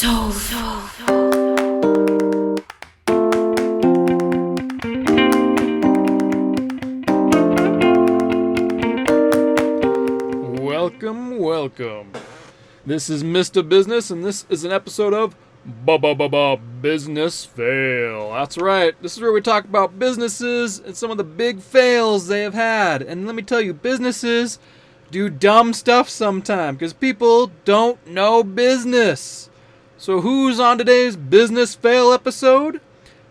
Welcome. This is Mr. Business, and this is an episode of Business Fail. That's right. This is where we talk about businesses and some of the big fails they have had. And let me tell you, businesses do dumb stuff sometimes because people don't know business. So who's on today's Business Fail episode?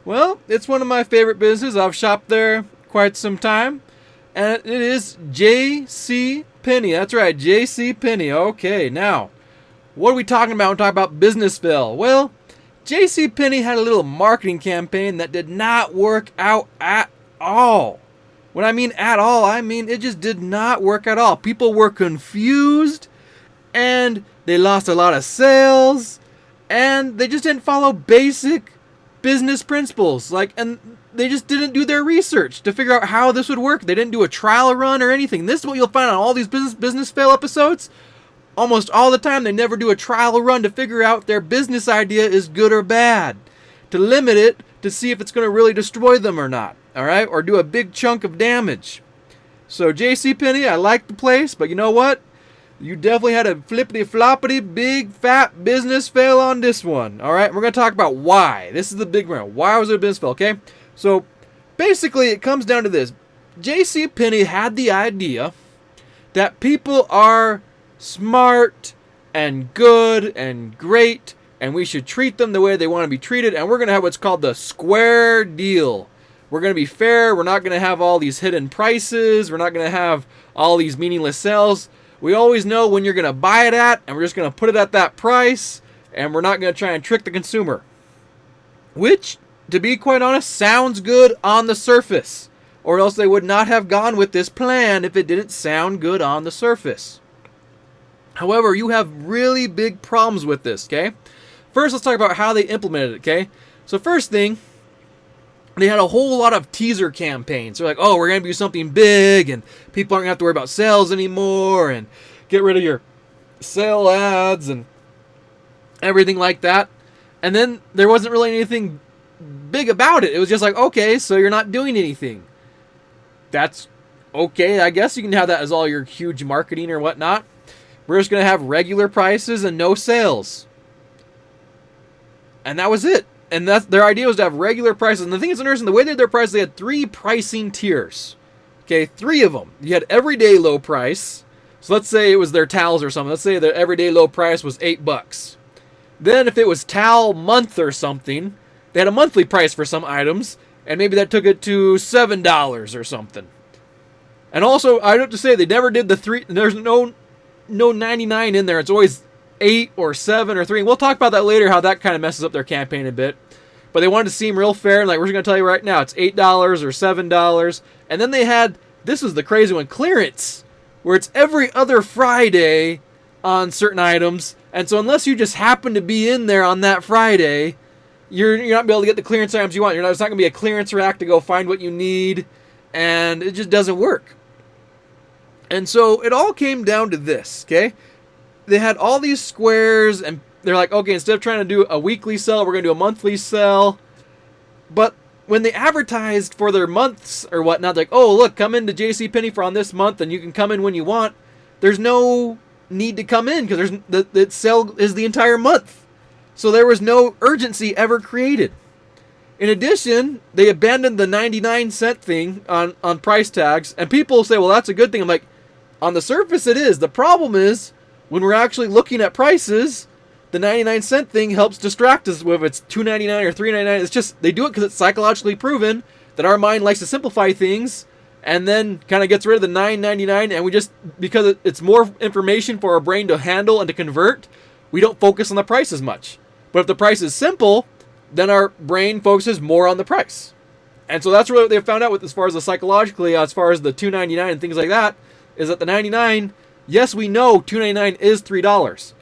Well, it's one of my favorite businesses. I've shopped there quite some time. And it is JcPenny. That's right, JcPenny. Okay, now, what are we talking about when we talk about business fail? Well, JcPenny had a little marketing campaign that did not work out at all. When I mean at all, I mean it just did not work at all. People were confused, and they lost a lot of sales, and they just didn't follow basic business principles. And they just didn't do their research to figure out how this would work. They didn't do a trial run or anything. This is what you'll find on all these business fail episodes. Almost all the time, they never do a trial run to figure out if their business idea is good or bad, to limit it to see if it's going to really destroy them or not, all right, or do a big chunk of damage. So JcPenny, I like the place, but you know what? You definitely had a flippity-floppity, big, fat business fail on this one, all right? We're going to talk about why. This is the big one. Why was it a business fail, okay? So basically, it comes down to this. JcPenny had the idea that people are smart and good and great, and we should treat them the way they want to be treated, and we're going to have what's called the square deal. We're going to be fair. We're not going to have all these hidden prices. We're not going to have all these meaningless sales. We always know when you're going to buy it at, and we're just going to put it at that price, and we're not going to try and trick the consumer. Which, to be quite honest, sounds good on the surface, or else they would not have gone with this plan if it didn't sound good on the surface. However, you have really big problems with this, okay? First, let's talk about how they implemented it, okay? So first thing, they had a whole lot of teaser campaigns. They're like, oh, we're going to do something big, and people aren't going to have to worry about sales anymore, and get rid of your sale ads and everything like that. And then there wasn't really anything big about it. It was just like, okay, so you're not doing anything. That's okay. I guess you can have that as all your huge marketing or whatnot. We're just going to have regular prices and no sales. And that was it. And that's their idea, was to have regular prices. And the thing is interesting, the way they did their prices, they had 3 pricing tiers. Okay, 3 of them. You had everyday low price. So let's say it was their towels or something. Let's say their everyday low price was $8. Then if it was towel month or something, they had a monthly price for some items, and maybe that took it to $7 or something. And also, I have to say, they never did the 3. There's no 99 in there. It's always 8 or 7 or 3. And we'll talk about that later, how that kind of messes up their campaign a bit. But they wanted to seem real fair, and like we're just going to tell you right now, it's $8 or $7. And then they had, this was the crazy one, clearance, where it's every other Friday on certain items. And so unless you just happen to be in there on that Friday, you're not going to be able to get the clearance items you want. It's not going to be a clearance rack to go find what you need, and it just doesn't work. And so it all came down to this, okay? They had all these squares, and they're like, okay, instead of trying to do a weekly sell, we're going to do a monthly sell. But when they advertised for their months or whatnot, they're like, oh, look, come into JcPenny for on this month, and you can come in when you want. There's no need to come in because the sale is the entire month. So there was no urgency ever created. In addition, they abandoned the 99-cent thing on price tags. And people say, well, that's a good thing. I'm like, on the surface it is. The problem is, when we're actually looking at prices, the 99-cent thing helps distract us, whether it's $2.99 or $3.99. It's just, they do it because it's psychologically proven that our mind likes to simplify things and then kind of gets rid of the $9.99. And we just, because it's more information for our brain to handle and to convert, we don't focus on the price as much. But if the price is simple, then our brain focuses more on the price. And so that's really what they found out with, as far as the psychologically, as far as the $2.99 and things like that, is that the 99, yes, we know $2.99 is $3,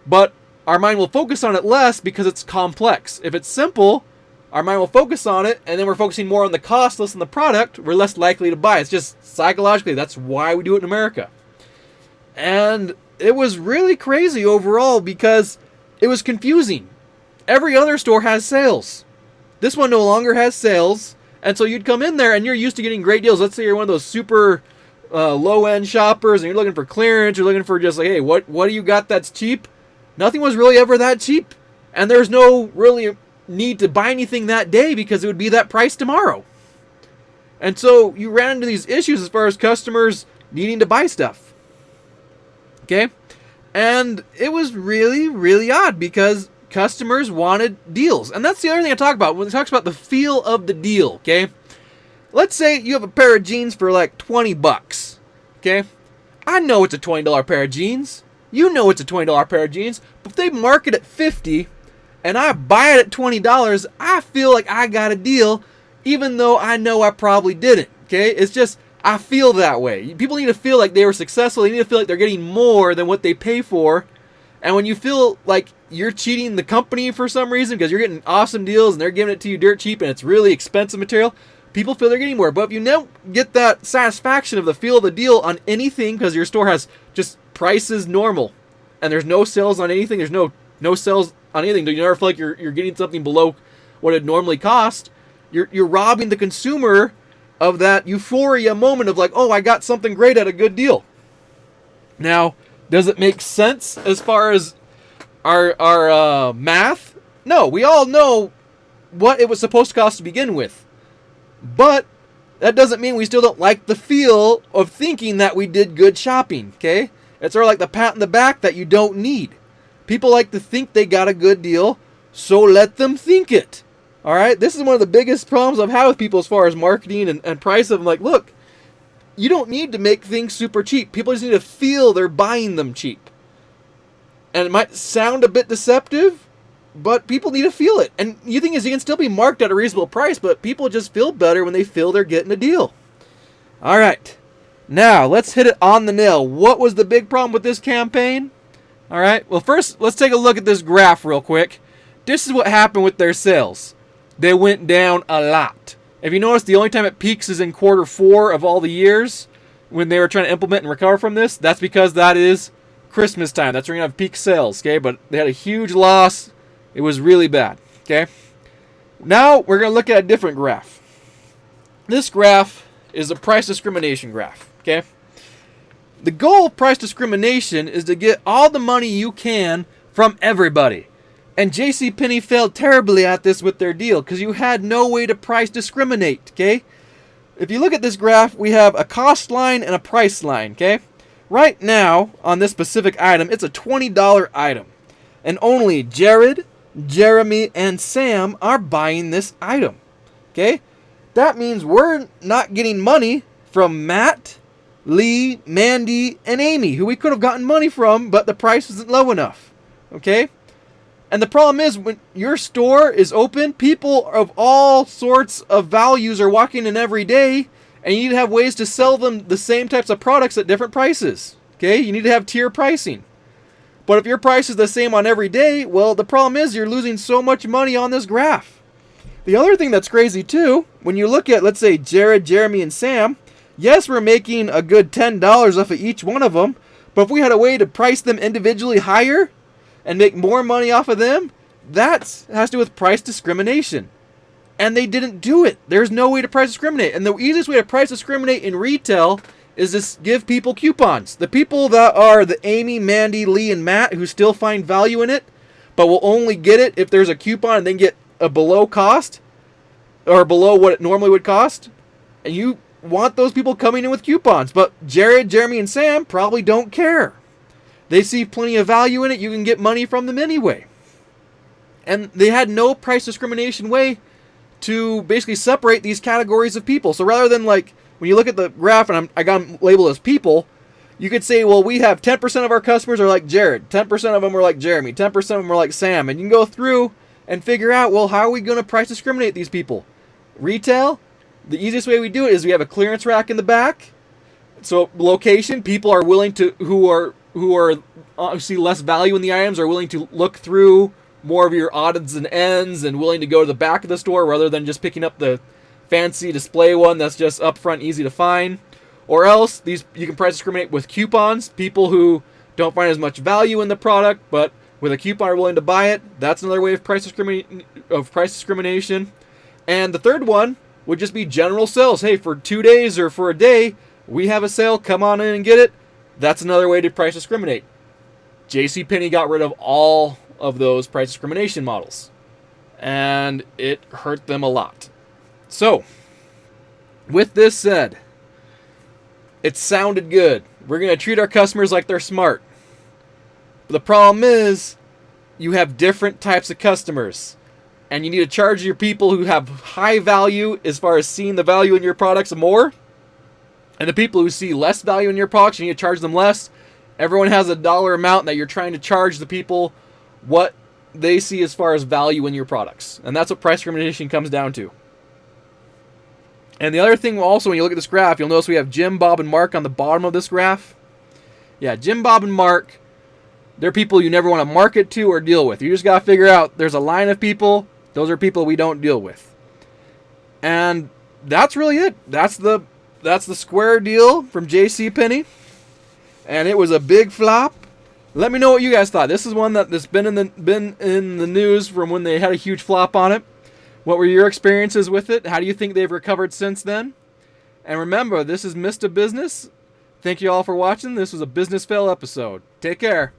but our mind will focus on it less because it's complex. If it's simple, our mind will focus on it, and then we're focusing more on the cost, less on the product, we're less likely to buy. It's just psychologically, that's why we do it in America. And it was really crazy overall because it was confusing. every other store has sales. This one no longer has sales. And so you'd come in there and you're used to getting great deals. Let's say you're one of those super low-end shoppers and you're looking for clearance. You're looking for just like, hey, what do you got that's cheap? Nothing was really ever that cheap. And there's no really need to buy anything that day because it would be that price tomorrow. And so you ran into these issues as far as customers needing to buy stuff. Okay? And it was really, really odd because customers wanted deals. And that's the other thing I talk about when it talks about the feel of the deal, okay? Let's say you have a pair of jeans for like 20 bucks, okay? I know it's a $20 pair of jeans. You know it's a $20 pair of jeans. But if they mark it at 50 and I buy it at $20, I feel like I got a deal even though I know I probably didn't, okay? It's just, I feel that way. People need to feel like they were successful. They need to feel like they're getting more than what they pay for. And when you feel like you're cheating the company for some reason because you're getting awesome deals and they're giving it to you dirt cheap and it's really expensive material, people feel they're getting more. But if you don't get that satisfaction of the feel of the deal on anything because your store has just prices normal and there's no sales on anything, there's no sales on anything, do you never feel like you're getting something below what it normally cost, you're robbing the consumer of that euphoria moment of like, oh, I got something great at a good deal. Now, does it make sense as far as our math? No, we all know what it was supposed to cost to begin with. But that doesn't mean we still don't like the feel of thinking that we did good shopping, okay? It's sort of like the pat in the back that you don't need. People like to think they got a good deal, so let them think it. All right? This is one of the biggest problems I've had with people as far as marketing and price. I'm like, look, you don't need to make things super cheap. People just need to feel they're buying them cheap. And it might sound a bit deceptive, but people need to feel it. And the thing is, you can still be marked at a reasonable price, but people just feel better when they feel they're getting a deal. All right. Now, let's hit it on the nail. What was the big problem with this campaign? All right. Well, first, let's take a look at this graph real quick. This is what happened with their sales. They went down a lot. If you notice, the only time it peaks is in Q4 of all the years when they were trying to implement and recover from this. That's because that is Christmas time. That's where you're going to have peak sales, okay? But they had a huge loss. It was really bad, okay? Now we're going to look at a different graph. This graph is a price discrimination graph, okay? The goal of price discrimination is to get all the money you can from everybody. And JcPenny failed terribly at this with their deal because you had no way to price discriminate, okay? If you look at this graph, we have a cost line and a price line, okay? Right now, on this specific item, it's a $20 item. And only Jared, Jeremy, and Sam are buying this item, okay? That means we're not getting money from Matt, Lee, Mandy, and Amy, who we could have gotten money from, but the price isn't low enough, okay? And the problem is, when your store is open, people of all sorts of values are walking in every day, and you need to have ways to sell them the same types of products at different prices. Okay? You need to have tier pricing. But if your price is the same on every day, well, the problem is you're losing so much money on this graph. The other thing that's crazy too, when you look at, let's say, Jared, Jeremy, and Sam, yes, we're making a good $10 off of each one of them, but if we had a way to price them individually higher and make more money off of them, that has to do with price discrimination. And they didn't do it. There's no way to price discriminate. And the easiest way to price discriminate in retail is to give people coupons. The people that are the Amy, Mandy, Lee, and Matt who still find value in it, but will only get it if there's a coupon and then get a below cost or below what it normally would cost. And you want those people coming in with coupons. But Jared, Jeremy, and Sam probably don't care. They see plenty of value in it. You can get money from them anyway. And they had no price discrimination way to basically separate these categories of people. So rather than like, when you look at the graph, and I got them labeled as people, you could say, well, we have 10% of our customers are like Jared, 10% of them are like Jeremy, 10% of them are like Sam. And you can go through and figure out, well, how are we going to price discriminate these people? Retail, the easiest way we do it is we have a clearance rack in the back. So location, people are willing to, who see less value in the items, are willing to look through more of your odds and ends and willing to go to the back of the store rather than just picking up the fancy display one that's just up front, easy to find. Or else, you can price discriminate with coupons, people who don't find as much value in the product but With a coupon are willing to buy it, that's another way of price discrimination. And the third one would just be general sales. Hey, for 2 days or for a day, we have a sale. Come on in and get it. That's another way to price discriminate. JcPenny got rid of all of those price discrimination models, and it hurt them a lot. So, with this said, it sounded good. We're going to treat our customers like they're smart. But the problem is, you have different types of customers. And you need to charge your people who have high value as far as seeing the value in your products more. And the people who see less value in your products, you need to charge them less. Everyone has a dollar amount that you're trying to charge the people what they see as far as value in your products. And that's what price discrimination comes down to. And the other thing also, when you look at this graph, you'll notice we have Jim, Bob, and Mark on the bottom of this graph. Yeah, Jim, Bob, and Mark, they're people you never want to market to or deal with. You just got to figure out there's a line of people. Those are people we don't deal with. And that's really it. That's the square deal from JcPenny. And it was a big flop. Let me know what you guys thought. This is one that's been in the news from when they had a huge flop on it. What were your experiences with it? How do you think they've recovered since then? And remember, this is Mr. Business. Thank you all for watching. This was a business fail episode. Take care.